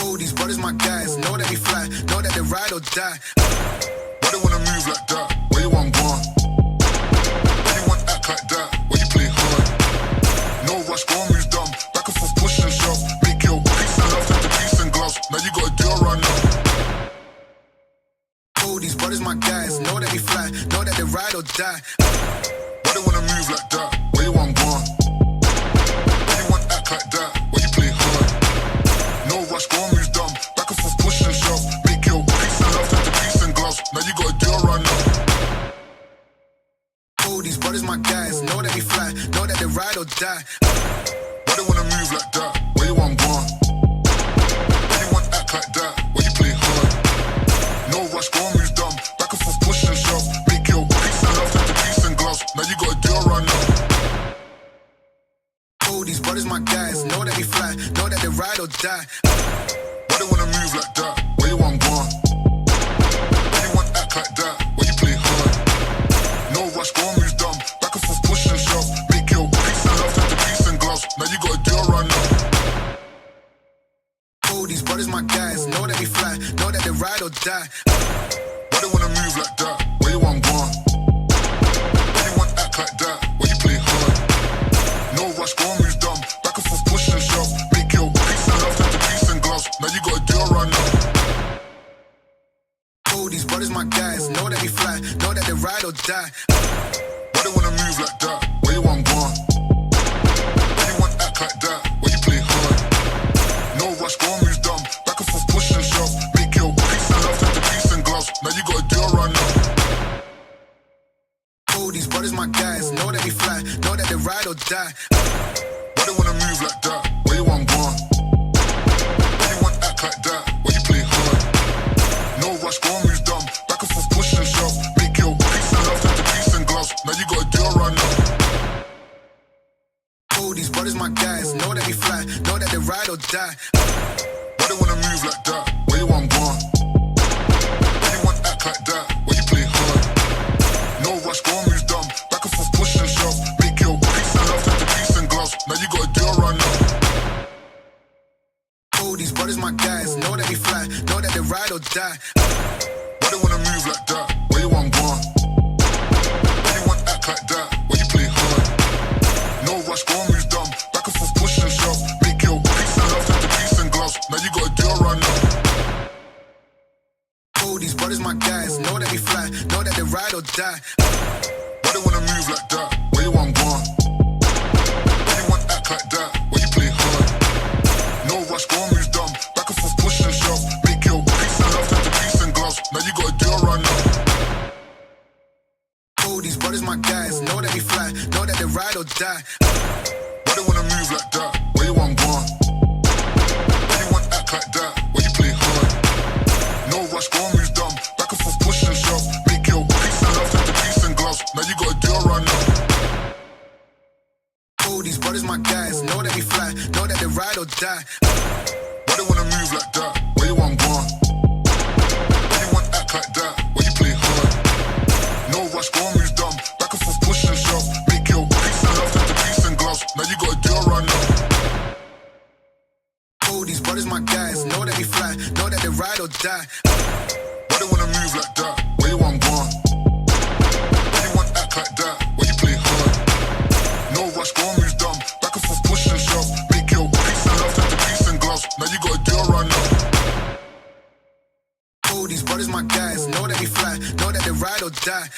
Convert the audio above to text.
Oh, these brothers my guys, know that they fly, know that they ride or die. Why they wanna move like that? Where you want gone? Why you want act like that? Where you play hard? No rush, go and move dumb. Back and forth, push and shove. Make your peace and love turn to peace and gloves. Now you gotta do a run now. Oh, these brothers my guys, know that they fly, know that they ride or die. Why they wanna move like that? Where you want gone? Why you want act like that? Where you play hard? No rush, go and move dumb. Back and forth, push and shove. Make your peace and love turn to peace and gloves. Now you gotta do a run now. Oh, these brothers my guys, know that they fly, know that they ride or die. Why they wanna move like that? Where you want gone? Why you want act like that? Where you play hard? No rush, go and move dumb. Back and forth, push and shove. Make your peace and love turn to peace and gloves. Now you gotta do a run now. Oh, these brothers my guys, know that they fly, know that they ride or die. Why they wanna move like that? Where you want gone? Why you want act like that? Where you play hard? No rush, go and move dumb. Back and forth, push and shove. Make your peace and love turn to peace and gloves. Now you gotta do a run now. Oh, these brothers my guys, know that they fly, know that they ride or die. Why they wanna move like that? Where you want gone? Why you want act like that? Where you play hard? No rush, go and move dumb. Back and forth, push and shove. Make your peace and love turn to peace and gloves. Now you gotta do a run now. Oh, these brothers my guys, know that they fly, know that they ride or die. Why they wanna move like that? Where you want gone? Why you want act like that? Where you play hard? No rush, go and move dumb. Back and forth, push and shove. Make your peace and love turn to peace and gloves. Now you gotta do a run now. Oh, these brothers my guys, know that they fly, know that they ride or die. Why they wanna move like that? Where you want gone? Why you want act like that? Where you play hard? No rush, go and move dumb. Back and forth, push and shove. Make your peace and love turn to peace and gloves. Now you gotta do a run now. Oh, these brothers my guys, know that they fly, know that they ride or die. Why they wanna move like that? Where you want gone? Why you want act like that? Where you play hard? No rush, go and move dumb. Back and forth, push and shove. Make your peace and love turn to peace and gloves. Now you gotta do a run now. Oh, these brothers my guys, know that they fly, know that they ride or die. Why they wanna move like that? Where you want gone? Why you want act like that? Where you play hard? No rush, go and move dumb. Back and forth, push and shove. Make your peace and love turn to peace and gloves. Now you gotta do a run now. Oh, these brothers my guys, know that they fly, know that they ride or die. Why they wanna move like that? Where you want gone? Why you want act like that? Where you play hard? No rush, go and move dumb. Back and forth, push and shove. Make your peace and love turn to peace and gloves. Now you gotta do a run now. Oh, these brothers my guys, know that they fly, know that they ride or die. Why they wanna move like that? Where you want gone? Why you want act like that? Where you play hard? No rush, go and move dumb. Back and forth, push and shove. Make your peace and love turn to peace and gloves. Now you gotta do a run now. Oh, these brothers my guys, know that they fly, know that they ride or die. Why they wanna move like that? Where you want gone? Why you want act like that? Where you play hard? No rush, go and move dumb. Back and forth, push and shove. Make your peace and love turn to peace and gloves. Now you gotta do a run now. Oh, these brothers my guys, know that they fly, know that they ride or die. Why they wanna move like that? Where you want gone? Why you want act like that? Where you play hard? No rush, go and move dumb. Back and forth, push and shove. Make your peace and love turn to peace and gloves. Now you gotta do a run now. Oh, these brothers my guys, know that they fly, know that they ride or die.